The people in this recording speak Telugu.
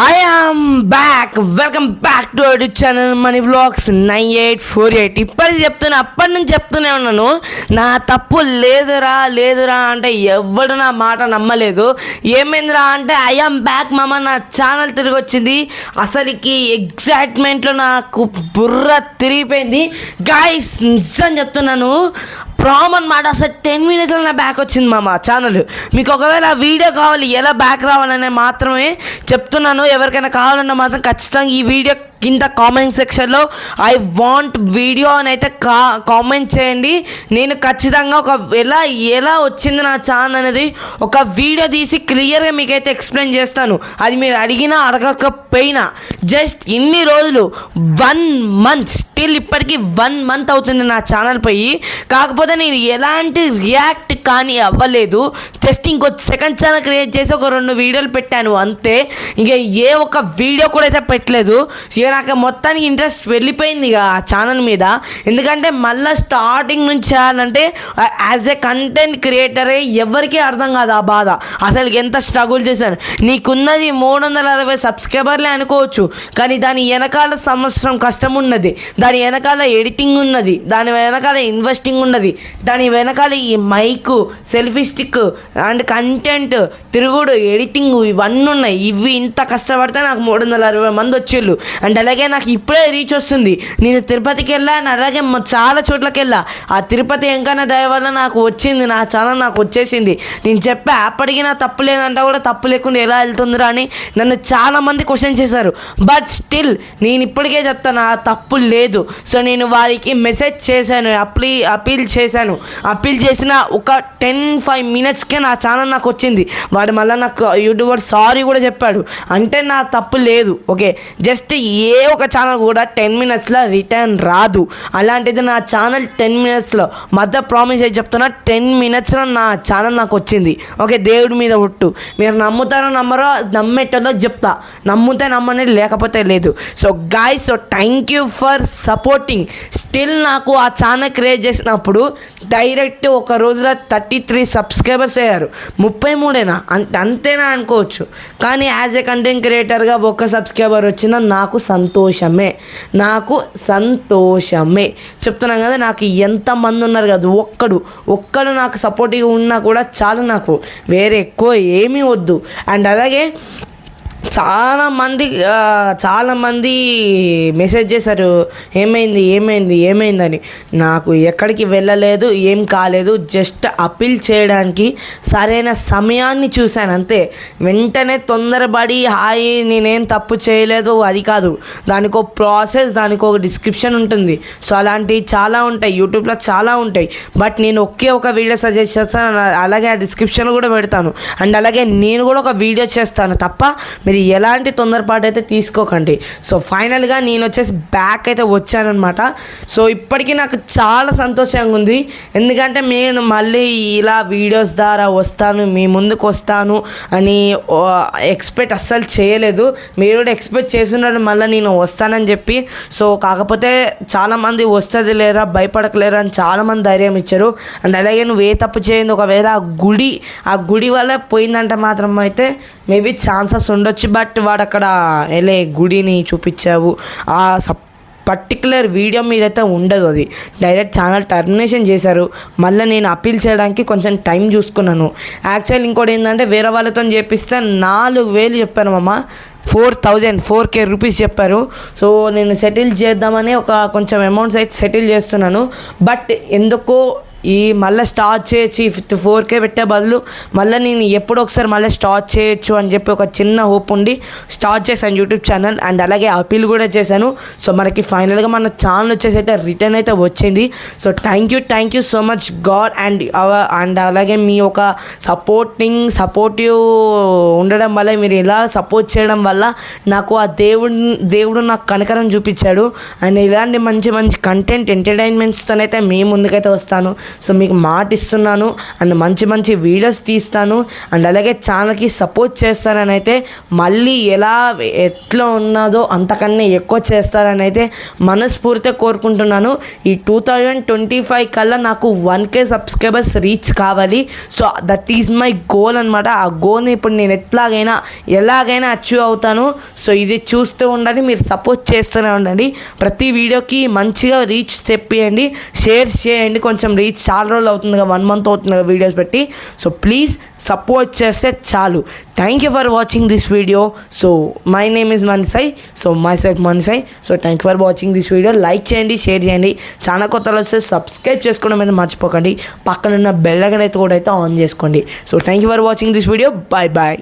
I am back. Welcome back to our channel money vlogs 9848. అప్పటి నుంచి చెప్తూనే ఉన్నాను, నా తప్పు లేదురా అంటే ఎవడు నా మాట నమ్మలేదు. ఏమైందిరా అంటే ఐ ఆమ్ బ్యాక్ మామ, నా ఛానల్ తిరిగి వచ్చింది. అసలుకి ఎగ్జైట్మెంట్లో నాకు బుర్ర తిరిగిపోయింది గాయ్స్. నిజం చెప్తున్నాను, ప్రామ్ అనమాట. అసలు 10 minutesలో నా బ్యాక్ వచ్చింది మామ ఛానల్. మీకు ఒకవేళ వీడియో కావాలి, ఎలా బ్యాక్ రావాలనే మాత్రమే చెప్తున్నాను. ఎవరికైనా కావాలన్నా మాత్రం ఖచ్చితంగా ఈ వీడియో కింద కామెంట్ సెక్షన్లో ఐ వాంట్ వీడియో అని అయితే కామెంట్ చేయండి. నేను ఖచ్చితంగా ఎలా వచ్చింది నా ఛానల్ అనేది ఒక వీడియో తీసి క్లియర్గా మీకైతే ఎక్స్ప్లెయిన్ చేస్తాను. అది మీరు అడిగినా అడగకపోయినా. జస్ట్ ఇన్ని రోజులు 1 month, స్టిల్ ఇప్పటికీ 1 month అవుతుంది నా ఛానల్ పోయి. కాకపోతే నేను ఎలాంటి రియాక్ట్ కానీ అవ్వలేదు. జస్ట్ ఇంకో సెకండ్ ఛానల్ క్రియేట్ చేసి ఒక 2 వీడియోలు పెట్టాను అంతే. ఇంకా ఏ ఒక్క వీడియో కూడా అయితే పెట్టలేదు. నాకు మొత్తానికి ఇంట్రెస్ట్ వెళ్ళిపోయింది ఇక ఆ ఛానల్ మీద. ఎందుకంటే మళ్ళీ స్టార్టింగ్ నుంచి చేయాలంటే యాజ్ ఏ కంటెంట్ క్రియేటరే ఎవరికీ అర్థం కాదు ఆ బాధ. అసలు ఎంత స్ట్రగుల్ చేశాను. నీకున్నది 360 సబ్స్క్రైబర్లే అనుకోవచ్చు, కానీ దాని వెనకాల సంవత్సరం కష్టం ఉన్నది, దాని వెనకాల ఎడిటింగ్ ఉన్నది, దాని వెనకాల ఇన్వెస్టింగ్ ఉన్నది, దాని వెనకాల ఈ mic, selfie stick and content, తిరుగుడు, ఎడిటింగ్ ఇవన్నీ ఉన్నాయి. ఇవి ఇంత కష్టపడితే నాకు 360 మంది వచ్చేళ్ళు. అండ్ అలాగే నాకు ఇప్పుడే రీచ్ వస్తుంది. నేను తిరుపతికి వెళ్ళాను, అలాగే చాలా చోట్లకి వెళ్ళా. ఆ తిరుపతి వెంకన్న దయ వల్ల నాకు వచ్చింది, నా ఛానల్ నాకు వచ్చేసింది. నేను చెప్పా అప్పటికి నా తప్పు లేదంటే కూడా తప్పు లేకుండా ఎలా వెళ్తుందిరా అని నన్ను చాలామంది క్వశ్చన్ చేశారు. బట్ స్టిల్ నేను ఇప్పటికే చెప్తాను, ఆ తప్పు లేదు. సో నేను వారికి మెసేజ్ చేశాను, అపీల్ చేశాను. అపీల్ చేసిన ఒక 10-5 minutesకే నా ఛానల్ నాకు వచ్చింది. వాడు మళ్ళీ నాకు యూట్యూబర్ సారీ కూడా చెప్పాడు. అంటే నా తప్పు లేదు. ఓకే, జస్ట్ ఏ ఒక ఛానల్ కూడా 10 minutesలో రిటర్న్ రాదు. అలాంటిది నా ఛానల్ 10 minutesలో, మధ్య ప్రామిస్ అయితే చెప్తున్నా, 10 minutesలో నా ఛానల్ నాకు వచ్చింది. ఓకే, దేవుడి మీద ఒట్టు. మీరు నమ్ముతారో నమ్మరో, నమ్మేటో చెప్తా. నమ్ముతే నమ్మనేది, లేకపోతే లేదు. So guys, so thank you for supporting. Still నాకు ఆ ఛానల్ క్రియేట్ చేసినప్పుడు డైరెక్ట్ ఒక రోజులో 33 సబ్స్క్రైబర్స్ అయ్యారు. 33ఏనా అంతేనా అనుకోవచ్చు, కానీ యాజ్ ఏ కంటెంట్ క్రియేటర్గా ఒక సబ్స్క్రైబర్ వచ్చిన నాకు సంతోషమే. చెప్తున్నాను కదా, నాకు ఎంతమంది ఉన్నారు కదా, ఒక్కడు నాకు సపోర్టివ్గా ఉన్నా కూడా చాలు. నాకు వేరే ఎక్కువ ఏమీ వద్దు. అండ్ అలాగే చాలామంది మెసేజ్ చేశారు, ఏమైందని. నాకు ఎక్కడికి వెళ్ళలేదు, ఏం కాలేదు. జస్ట్ అపీల్ చేయడానికి సరైన సమయాన్ని చూశాను అంతే. వెంటనే తొందరపడి హాయ్ నేనేం తప్పు చేయలేదు అది కాదు. దానికి ఒక ప్రాసెస్, దానికి ఒక డిస్క్రిప్షన్ ఉంటుంది. సో అలాంటివి చాలా ఉంటాయి, యూట్యూబ్లో చాలా ఉంటాయి. బట్ నేను ఒక వీడియో సజెస్ట్ చేస్తాను, అలాగే ఆ డిస్క్రిప్షన్ కూడా పెడతాను. అండ్ అలాగే నేను కూడా ఒక వీడియో చేస్తాను తప్ప మీరు ఎలాంటి తొందరపాటు అయితే తీసుకోకండి. సో ఫైనల్గా నేను వచ్చేసి బ్యాక్ అయితే వచ్చానమాట. సో ఇప్పటికీ నాకు చాలా సంతోషంగా ఉంది. ఎందుకంటే నేను మళ్ళీ ఇలా వీడియోస్ ద్వారా వస్తాను, మీ ముందుకు వస్తాను అని ఎక్స్పెక్ట్ అస్సలు చేయలేదు. మీరు కూడా ఎక్స్పెక్ట్ చేస్తున్నారు మళ్ళీ నేను వస్తానని చెప్పి. సో కాకపోతే చాలామంది వస్తుంది లేరా, భయపడకలేరా అని చాలామంది ధైర్యం ఇచ్చారు. అండ్ అలాగే నువ్వు ఏ తప్పు చేయండి, ఒకవేళ ఆ గుడి వల్ల పోయిందంటే మాత్రం అయితే మేబీ ఛాన్సెస్ ఉండొచ్చు. బట్ వాడు అక్కడ గుడిని చూపించావు, ఆ పర్టికులర్ వీడియో మీద అయితే ఉండదు. అది డైరెక్ట్ ఛానల్ టర్మినేషన్ చేశారు. మళ్ళీ నేను అపీల్ చేయడానికి కొంచెం టైం చూసుకున్నాను. యాక్చువల్ ఇంకోటి ఏంటంటే వేరే వాళ్ళతో చేపిస్తే 4,000 చెప్పాను మామ. 4K రూపీస్ చెప్పారు. సో నేను సెటిల్ చేద్దామని కొంచెం అమౌంట్స్ అయితే సెటిల్ చేస్తున్నాను. బట్ ఎందుకో మళ్ళీ స్టార్ట్ చేయొచ్చు, 4K పెట్టే బదులు మళ్ళీ నేను ఎప్పుడో ఒకసారి మళ్ళీ స్టార్ట్ చేయొచ్చు అని చెప్పి ఒక చిన్న హోప్ ఉండి స్టార్ట్ చేశాను యూట్యూబ్ ఛానల్. అండ్ అలాగే అపీల్ కూడా చేశాను. సో మనకి ఫైనల్గా మన ఛానల్ వచ్చేసి అయితే రిటర్న్ అయితే వచ్చింది. So thank you so much God. And అలాగే మీ ఒక సపోర్టివ్ ఉండడం వల్ల, మీరు ఇలా సపోర్ట్ చేయడం వల్ల నాకు ఆ దేవుడు నాకు కనికరం చూపించాడు. అండ్ ఇలాంటి మంచి కంటెంట్ ఎంటర్టైన్మెంట్స్తోనైతే మీ ముందుకైతే వస్తాను. సో మీకు మాట ఇస్తున్నాను అండ్ మంచి మంచి వీడియోస్ తీస్తాను అండ్ అలాగే ఛానల్కి సపోర్ట్ చేస్తారని అయితే మళ్ళీ ఎట్లా ఉన్నదో అంతకన్నా ఎక్కువ చేస్తారని అయితే మనస్ఫూర్తిగా కోరుకుంటున్నాను. ఈ 2025 కల్లా నాకు 1K సబ్స్క్రైబర్స్ రీచ్ కావాలి. So that is my goal అనమాట. ఆ గోల్ని ఇప్పుడు నేను ఎలాగైనా అచీవ్ అవుతాను. సో ఇది చూస్తూ ఉండండి, మీరు సపోర్ట్ చేస్తూనే ఉండండి. ప్రతి వీడియోకి మంచిగా రీచ్ తెప్పియండి, షేర్ చేయండి. కొంచెం రీచ్ చాలా రోజులు అవుతుంది కదా, 1 month అవుతుంది కదా వీడియోస్ పెట్టి. సో ప్లీజ్ సపోర్ట్ చేస్తే చాలు. Thank you for watching this video. So my name is Mansi. So myself Mansi. So thank you for watching this video. Like చేయండి, షేర్ చేయండి. చాలా కొత్తలో వస్తే సబ్స్క్రైబ్ చేసుకోవడం అయితే మర్చిపోకండి. పక్కనున్న బెల్ ఐకాన్ అయితే కూడా ఆన్ చేసుకోండి. So thank you for watching this video. Bye bye.